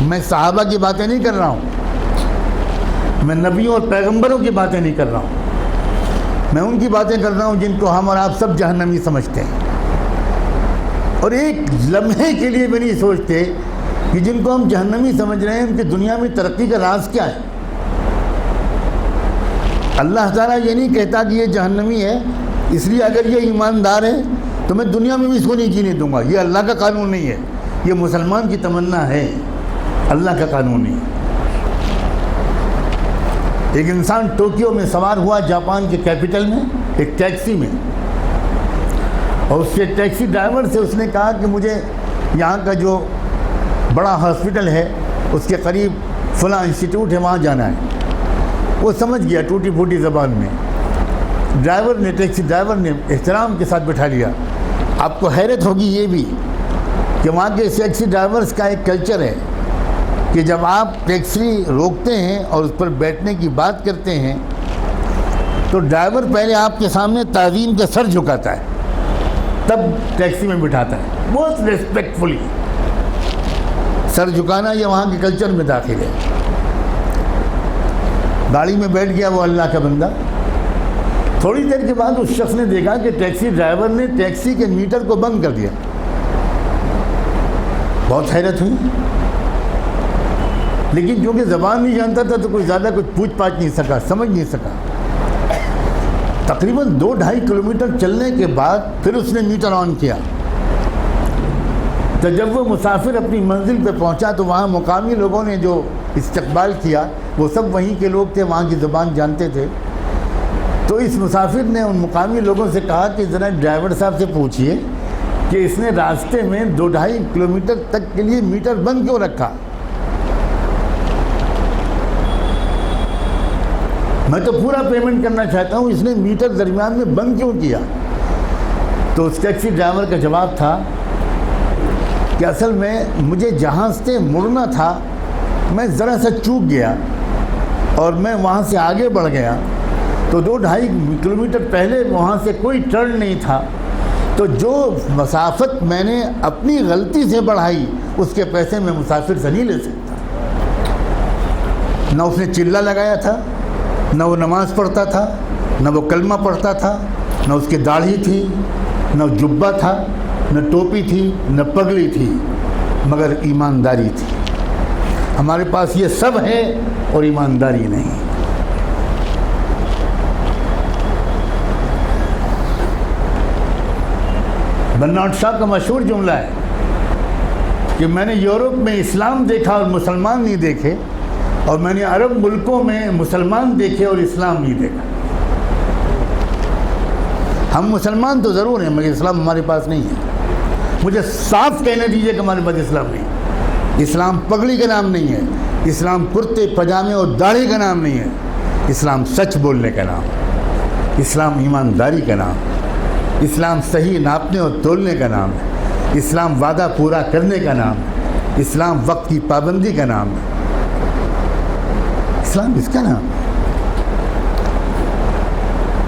میں صحابہ کی باتیں نہیں کر رہا ہوں، میں نبیوں اور پیغمبروں کی باتیں نہیں کر رہا ہوں، میں ان کی باتیں کر رہا ہوں جن کو ہم اور آپ سب جہنمی سمجھتے ہیں، اور ایک لمحے کے لیے بھی نہیں سوچتے کہ جن کو ہم جہنمی سمجھ رہے ہیں ان کی دنیا میں ترقی کا راز کیا ہے۔ اللہ تعالیٰ یہ نہیں کہتا کہ یہ جہنمی ہے اس لیے اگر یہ ایماندار ہے تو میں دنیا میں بھی اس کو نہیں جینے دوں گا، یہ اللہ کا قانون نہیں ہے، یہ مسلمان کی تمنا ہے، اللہ کا قانون نہیں۔ ایک انسان ٹوکیو میں سوار ہوا جاپان کے کیپٹل میں ایک ٹیکسی میں، اور اس کے ٹیکسی ڈرائیور سے اس نے کہا کہ مجھے یہاں کا جو بڑا ہاسپٹل ہے اس کے قریب فلاں انسٹیٹیوٹ ہے، وہاں جانا ہے۔ وہ سمجھ گیا ٹوٹی پھوٹی زبان میں، ٹیکسی ڈرائیور نے احترام کے ساتھ بٹھا لیا۔ آپ کو حیرت ہوگی یہ بھی کہ وہاں کے ٹیکسی ڈرائیورز کا ایک کلچر ہے کہ جب آپ ٹیکسی روکتے ہیں اور اس پر بیٹھنے کی بات کرتے ہیں تو ڈرائیور پہلے آپ کے سامنے تعظیم کا سر جھکاتا ہے، تب ٹیکسی میں بٹھاتا ہے، بہت ریسپیکٹفلی۔ سر جھکانا یہ وہاں کے کلچر میں داخل ہے۔ گاڑی میں بیٹھ گیا وہ اللہ کا بندہ، تھوڑی دیر کے بعد اس شخص نے دیکھا کہ ٹیکسی ڈرائیور نے ٹیکسی کے میٹر کو بند کر دیا۔ بہت حیرت ہوئی، لیکن چونکہ زبان نہیں جانتا تھا تو کوئی زیادہ کچھ پوچھ پاچھ نہیں سکا، سمجھ نہیں سکا۔ تقریباً 2-2.5 کلومیٹر چلنے کے بعد پھر اس نے میٹر آن کیا۔ تو جب وہ مسافر اپنی منزل پہ پہنچا تو وہاں مقامی لوگوں نے جو استقبال کیا وہ سب وہیں کے لوگ تھے، وہاں کی زبان جانتے تھے۔ تو اس مسافر نے ان مقامی لوگوں سے کہا کہ ذرا ڈرائیور صاحب سے پوچھئے کہ اس نے راستے میں 2-2.5 کلومیٹر تک کے لیے میٹر بند کیوں رکھا؟ میں تو پورا پیمنٹ کرنا چاہتا ہوں، اس نے میٹر درمیان میں بند کیوں کیا؟ تو اس ٹیکسی ڈرائیور کا جواب تھا کہ اصل میں مجھے جہاں سے مڑنا تھا میں ذرا سا چوک گیا اور میں وہاں سے آگے بڑھ گیا، تو 2-2.5 کلومیٹر پہلے وہاں سے کوئی ٹرن نہیں تھا، تو جو مسافت میں نے اپنی غلطی سے بڑھائی اس کے پیسے میں مسافر سے نہیں لے سکتا۔ نہ اس نے چلہ لگایا تھا، نہ وہ نماز پڑھتا تھا، نہ وہ کلمہ پڑھتا تھا، نہ اس کی داڑھی تھی، نہ جبہ تھا، نہ ٹوپی تھی، نہ پگڑی تھی، مگر ایمانداری تھی۔ ہمارے پاس یہ سب ہے اور ایمانداری نہیں۔ برنارڈ شاہ کا مشہور جملہ ہے کہ میں نے یورپ میں اسلام دیکھا اور مسلمان نہیں دیکھے، اور میں نے عرب ملکوں میں مسلمان دیکھے اور اسلام نہیں دیکھا۔ ہم مسلمان تو ضرور ہیں مگر اسلام ہمارے پاس نہیں ہے۔ مجھے صاف کہنے دیجئے کہ ہمارے پاس اسلام نہیں ہے۔ اسلام پگڑی کا نام نہیں ہے، اسلام کرتے پجامے اور داڑھی کا نام نہیں ہے، اسلام سچ بولنے کا نام، اسلام ایمانداری کا نام، اسلام صحیح ناپنے اور تولنے کا نام ہے، اسلام وعدہ پورا کرنے کا نام ہے، اسلام وقت کی پابندی کا نام ہے، اسلام اس کا نام ہے۔